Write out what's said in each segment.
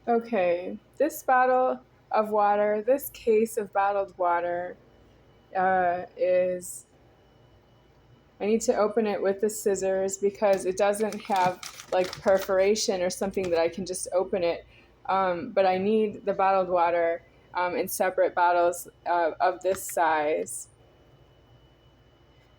Okay, this bottle of water, this case of bottled water is, I need to open it with the scissors because it doesn't have like perforation or something that I can just open it. But I need the bottled water in separate bottles of this size.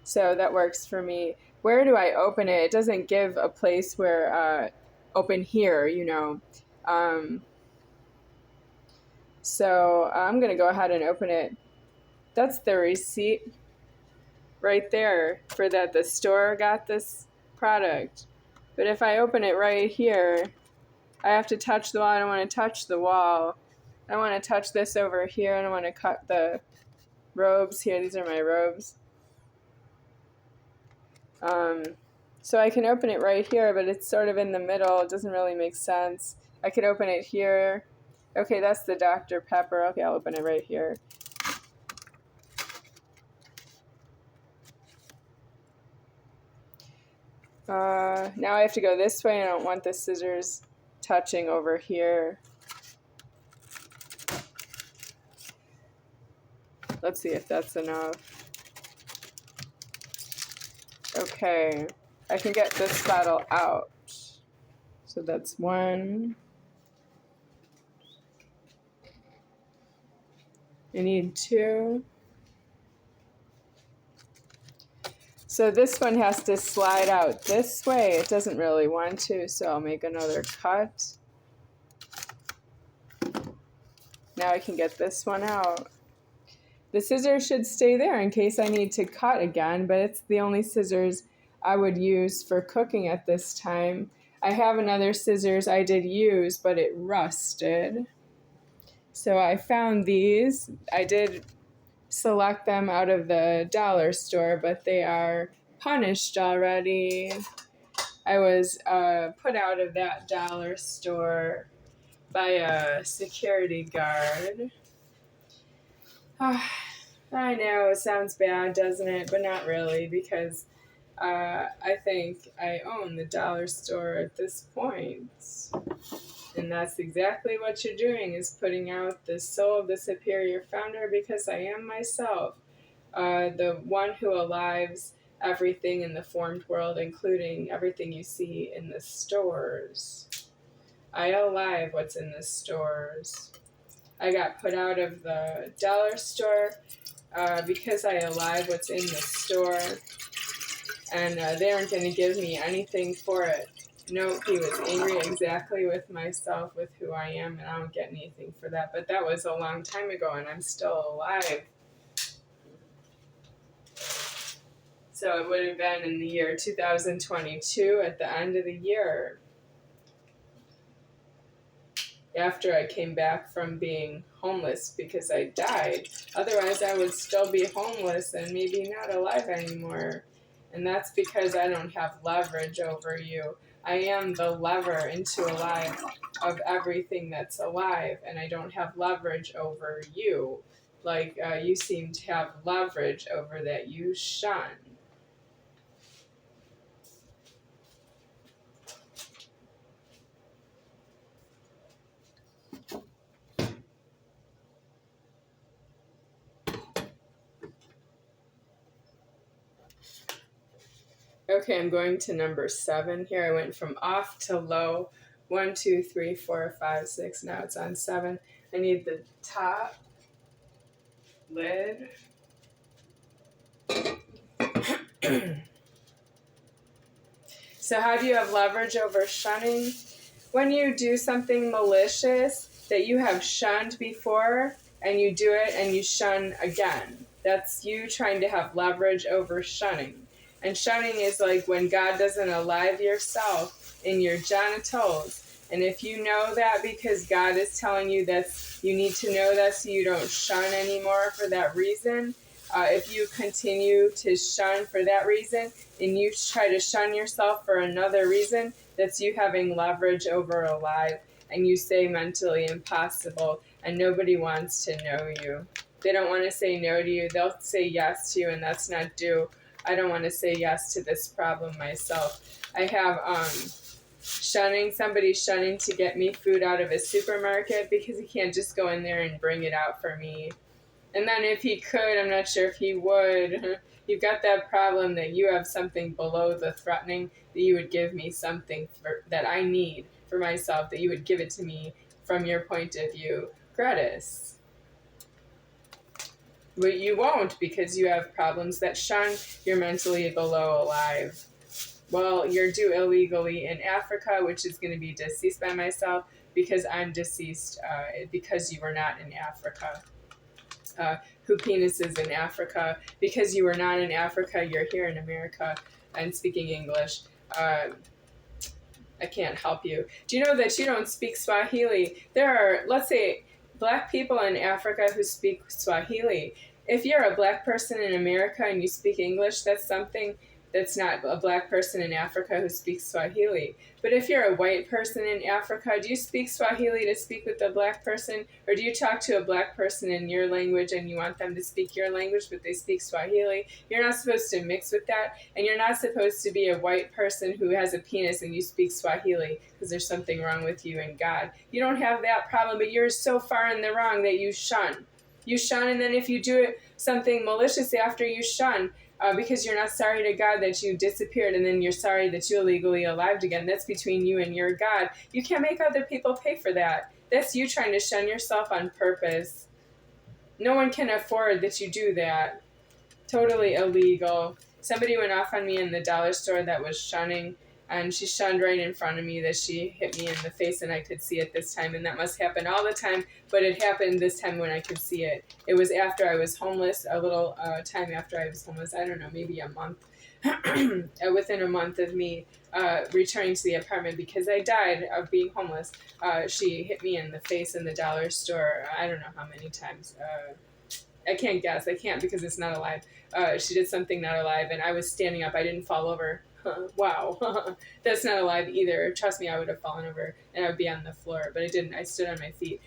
So that works for me. Where do I open it? It doesn't give a place where open here, you know. So I'm going to go ahead and open it. That's the receipt right there for that the store got this product. But if I open it right here, I have to touch the wall. I don't want to touch the wall. I don't want to touch this over here. I don't want to cut the robes here. These are my robes. So I can open it right here, but it's sort of in the middle. It doesn't really make sense. I could open it here. Okay, that's the Dr. Pepper. Okay, I'll open it right here. Now I have to go this way. I don't want the scissors touching over here. Let's see if that's enough. Okay, I can get this bottle out. So that's one. I need two. So this one has to slide out this way. It doesn't really want to, so I'll make another cut. Now I can get this one out. The scissors should stay there in case I need to cut again, but it's the only scissors I would use for cooking at this time. I have another scissors I did use, but it rusted. So I found these. I did select them out of the dollar store, but they are punished already. I was put out of that dollar store by a security guard. I know, it sounds bad, doesn't it? But not really, because I think I own the dollar store at this point. And that's exactly what you're doing, is putting out the soul of the superior founder, because I am myself, the one who alives everything in the formed world, including everything you see in the stores. I alive what's in the stores. I got put out of the dollar store because I alive what's in the store, and they aren't going to give me anything for it. No, he was angry exactly with myself, with who I am, and I don't get anything for that. But that was a long time ago, and I'm still alive. So it would have been in the year 2022, at the end of the year, after I came back from being homeless because I died. Otherwise, I would still be homeless and maybe not alive anymore. And that's because I don't have leverage over you. I am the lever into alive of everything that's alive, and I don't have leverage over you. Like you seem to have leverage over that you shun. Okay, I'm going to number 7 here. I went from off to low. 1, 2, 3, 4, 5, 6. Now it's on 7. I need the top lid. So how do you have leverage over shunning? When you do something malicious that you have shunned before, and you do it and you shun again. That's you trying to have leverage over shunning. And shunning is like when God doesn't alive yourself in your genitals. And if you know that because God is telling you that you need to know that so you don't shun anymore for that reason, if you continue to shun for that reason and you try to shun yourself for another reason, that's you having leverage over alive, and you say mentally impossible, and nobody wants to know you. They don't want to say no to you. They'll say yes to you, and that's not due. I don't want to say yes to this problem myself. I have shunning. Somebody's shunning to get me food out of a supermarket because he can't just go in there and bring it out for me. And then if he could, I'm not sure if he would. You've got that problem that you have something below the threatening, that you would give me something that I need for myself, that you would give it to me from your point of view gratis. But you won't, because you have problems that shun. You're mentally below alive. Well, you're due illegally in Africa, which is going to be deceased by myself, because I'm deceased because you were not in Africa. Who penises in Africa? Because you were not in Africa, you're here in America and speaking English. I can't help you. Do you know that you don't speak Swahili? There are, let's say, black people in Africa who speak Swahili. If you're a black person in America and you speak English, that's something that's not a black person in Africa who speaks Swahili. But if you're a white person in Africa, do you speak Swahili to speak with a black person? Or do you talk to a black person in your language and you want them to speak your language, but they speak Swahili? You're not supposed to mix with that. And you're not supposed to be a white person who has a penis and you speak Swahili, because there's something wrong with you and God. You don't have that problem, but you're so far in the wrong that you shun. You shun, and then if you do something malicious after you shun, because you're not sorry to God that you disappeared, and then you're sorry that you illegally arrived again. That's between you and your God. You can't make other people pay for that. That's you trying to shun yourself on purpose. No one can afford that you do that. Totally illegal. Somebody went off on me in the dollar store that was shunning, and she shunned right in front of me that she hit me in the face, and I could see it this time. And that must happen all the time, but it happened this time when I could see it. It was after I was homeless, a little time after I was homeless. I don't know, maybe a month. Within a month of me returning to the apartment because I died of being homeless. She hit me in the face in the dollar store. I don't know how many times. I can't guess. I can't, because it's not alive. She did something not alive, and I was standing up. I didn't fall over. Wow. That's not alive either. Trust me, I would have fallen over and I would be on the floor, but I didn't. I stood on my feet.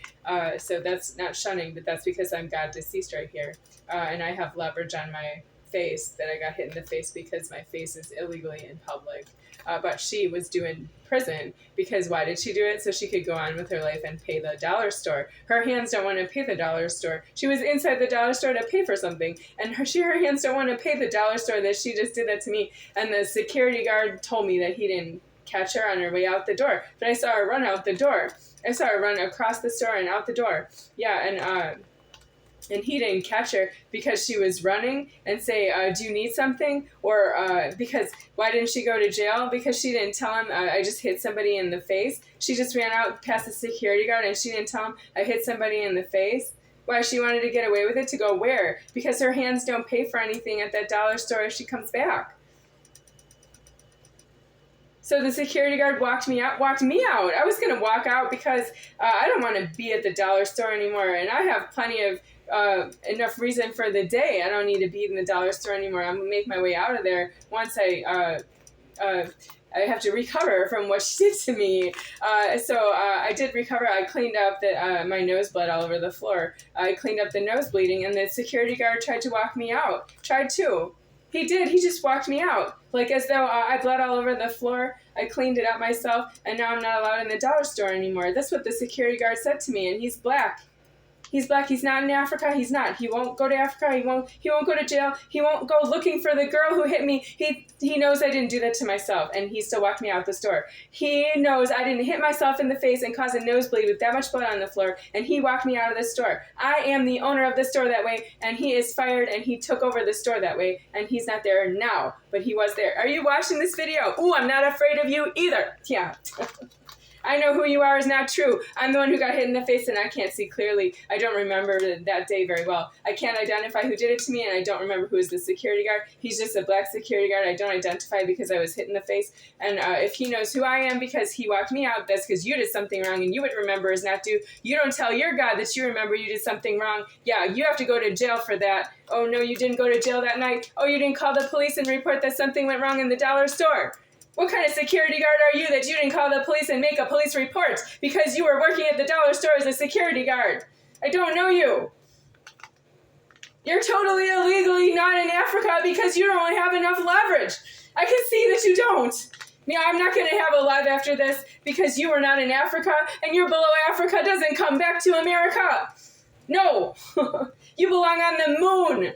So that's not shunning, but that's because I'm God deceased right here. And I have leverage on my face, that I got hit in the face because my face is illegally in public. But she was doing prison, because why did she do it? So she could go on with her life and pay the dollar store. Her hands don't want to pay the dollar store. She was inside the dollar store to pay for something, and her hands don't want to pay the dollar store that she just did that to me. And the security guard told me that he didn't catch her on her way out the door, but I saw her run out the door. I saw her run across the store and out the door. Yeah, and he didn't catch her because she was running and say, do you need something? Or because why didn't she go to jail? Because she didn't tell him I just hit somebody in the face. She just ran out past the security guard and she didn't tell him I hit somebody in the face. Why? She wanted to get away with it. To go where? Because her hands don't pay for anything at that dollar store if she comes back. So the security guard walked me out. I was going to walk out because I don't want to be at the dollar store anymore. And I have plenty of enough reason for the day. I don't need to be in the dollar store anymore. I'm going to make my way out of there once I have to recover from what she did to me. So I did recover. I cleaned up my nose bled all over the floor. I cleaned up the nose bleeding, and the security guard tried to walk me out. Tried to. He did. He just walked me out. Like as though I bled all over the floor. I cleaned it up myself, and now I'm not allowed in the dollar store anymore. That's what the security guard said to me, and he's black. He's black. He's not in Africa. He's not. He won't go to Africa. He won't go to jail. He won't go looking for the girl who hit me. He knows I didn't do that to myself, and he still walked me out the store. He knows I didn't hit myself in the face and cause a nosebleed with that much blood on the floor, and he walked me out of the store. I am the owner of the store that way, and he is fired, and he took over the store that way, and he's not there now, but he was there. Are you watching this video? Ooh, I'm not afraid of you either. Yeah. I know who you are is not true. I'm the one who got hit in the face and I can't see clearly. I don't remember that day very well. I can't identify who did it to me, and I don't remember who is the security guard. He's just a black security guard. I don't identify because I was hit in the face. And if he knows who I am because he walked me out, that's because you did something wrong and you would remember as not do. You don't tell your God that you remember you did something wrong. Yeah, you have to go to jail for that. Oh, no, you didn't go to jail that night. Oh, you didn't call the police and report that something went wrong in the dollar store. What kind of security guard are you that you didn't call the police and make a police report because you were working at the dollar store as a security guard? I don't know you. You're totally illegally not in Africa because you don't have enough leverage. I can see that you don't. Yeah, I'm not going to have a live after this because you are not in Africa and your below Africa doesn't come back to America. No, you belong on the moon.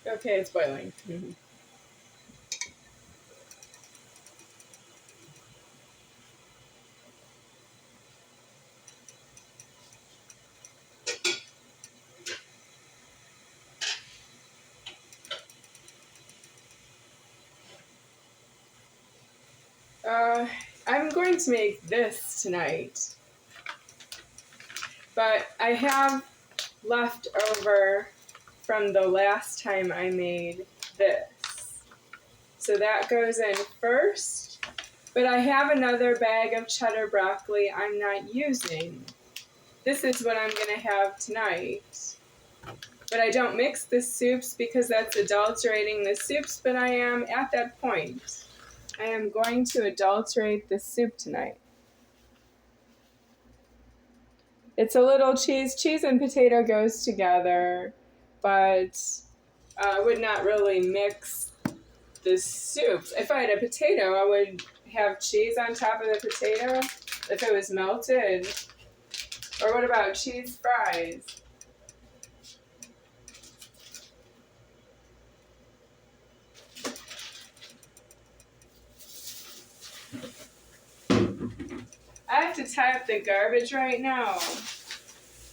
Okay, it's boiling. Mm-hmm. I'm going to make this tonight, but I have left over from the last time I made this. So that goes in first, but I have another bag of cheddar broccoli I'm not using. This is what I'm going to have tonight. But I don't mix the soups because that's adulterating the soups, but I am at that point. I am going to adulterate the soup tonight. It's a little cheese. Cheese and potato goes together, but I would not really mix the soups. If I had a potato, I would have cheese on top of the potato if it was melted. Or what about cheese fries? I have to tie up the garbage right now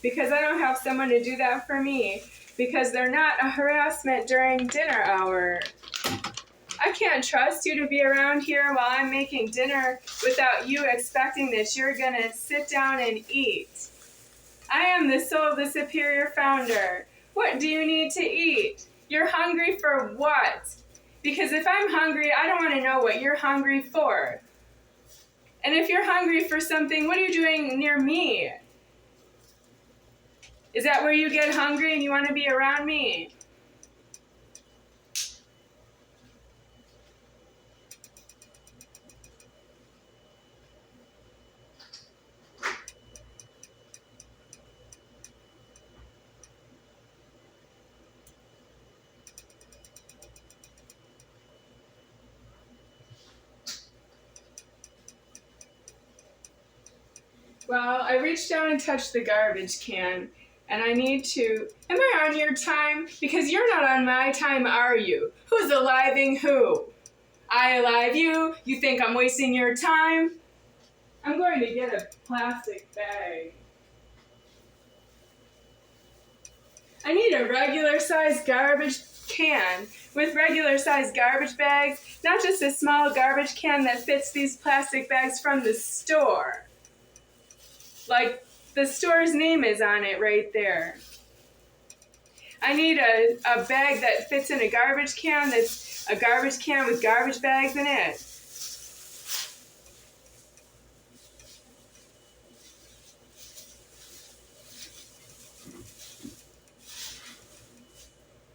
because I don't have someone to do that for me because they're not a harassment during dinner hour. I can't trust you to be around here while I'm making dinner without you expecting that you're going to sit down and eat. I am the soul of the superior founder. What do you need to eat? You're hungry for what? Because if I'm hungry, I don't want to know what you're hungry for. And if you're hungry for something, what are you doing near me? Is that where you get hungry and you want to be around me? Well, I reached down and touched the garbage can, and I need to... Am I on your time? Because you're not on my time, are you? Who's aliving who? I alive you? You think I'm wasting your time? I'm going to get a plastic bag. I need a regular sized garbage can with regular sized garbage bags, not just a small garbage can that fits these plastic bags from the store. Like the store's name is on it right there. I need a bag that fits in a garbage can that's a garbage can with garbage bags in it.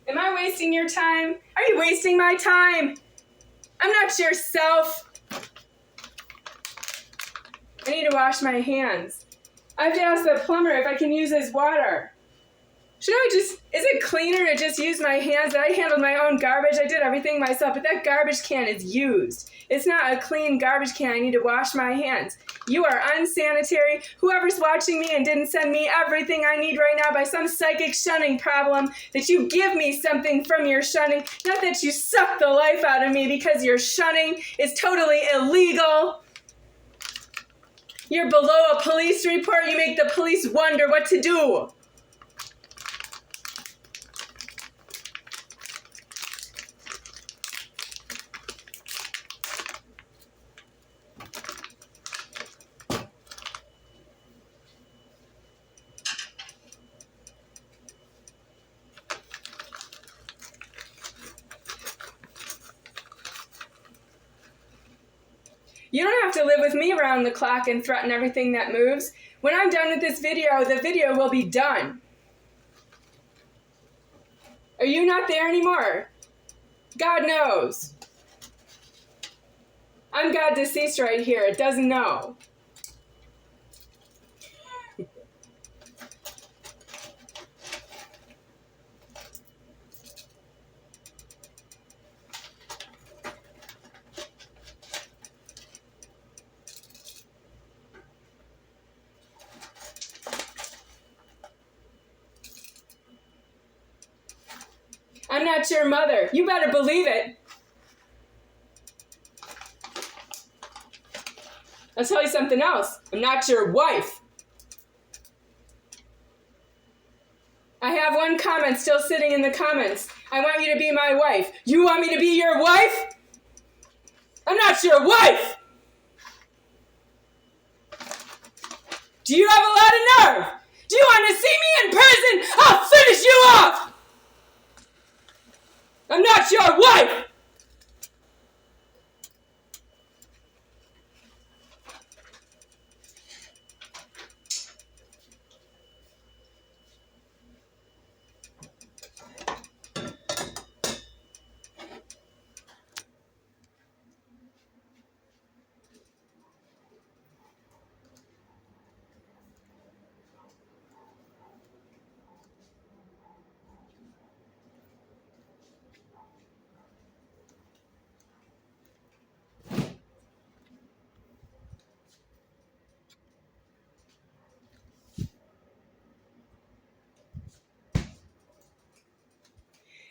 Am I wasting your time? Are you wasting my time? I'm not your self. I need to wash my hands. I have to ask the plumber if I can use his water. Is it cleaner to just use my hands? I handled my own garbage. I did everything myself, but that garbage can is used. It's not a clean garbage can. I need to wash my hands. You are unsanitary. Whoever's watching me and didn't send me everything I need right now by some psychic shunning problem, that you give me something from your shunning, not that you suck the life out of me because your shunning is totally illegal. You're below a police report. You make the police wonder what to do. You don't have to live with me around the clock and threaten everything that moves. When I'm done with this video, the video will be done. Are you not there anymore? God knows. I'm God deceased right here. It doesn't know. I'm not your mother. You better believe it. I'll tell you something else. I'm not your wife. I have one comment still sitting in the comments. I want you to be my wife. You want me to be your wife? I'm not your wife. Do you have a lot of nerve? Do you want to see me in prison? I'll finish you off. I'm not your wife!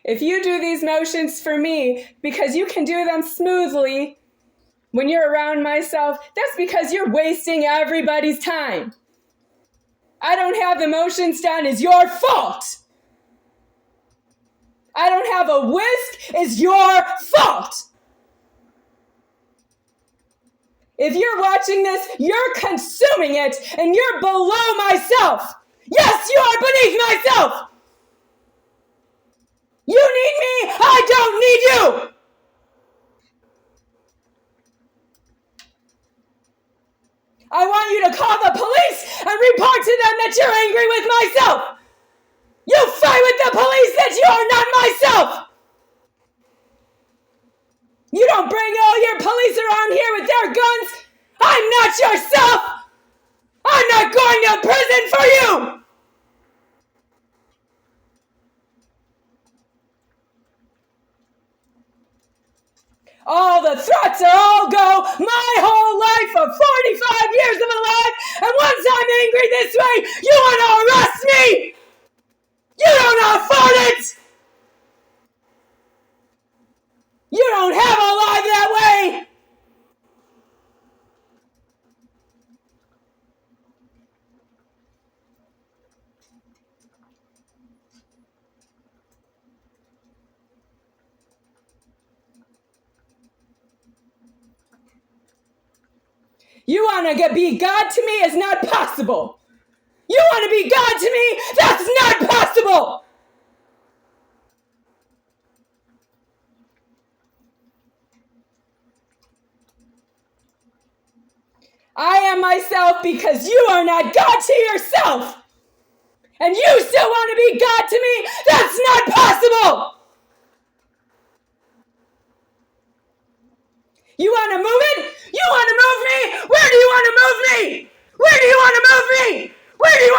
If you do these motions for me because you can do them smoothly when you're around myself, that's because you're wasting everybody's time. I don't have the motions done is your fault. I don't have a whisk is your fault. If you're watching this, you're consuming it and you're below myself. Yes, you are beneath myself. You need me, I don't need you! I want you to call the police and report to them that you're angry with myself! You fight with the police that you are not myself! You don't bring all your police around here with their guns! I'm not yourself! I'm not going to prison for you! All the threats are all go, my whole life of 45 years of my life, and once I'm angry this way, you want to arrest me! You don't afford it! You don't have a life that way! You want to be God to me is not possible. You want to be God to me? That's not possible. I am myself because you are not God to yourself. And you still want to be God to me? That's not possible. You want to move it? You want to move me? Where do you want to move me? Where do you want to move me? Where do you want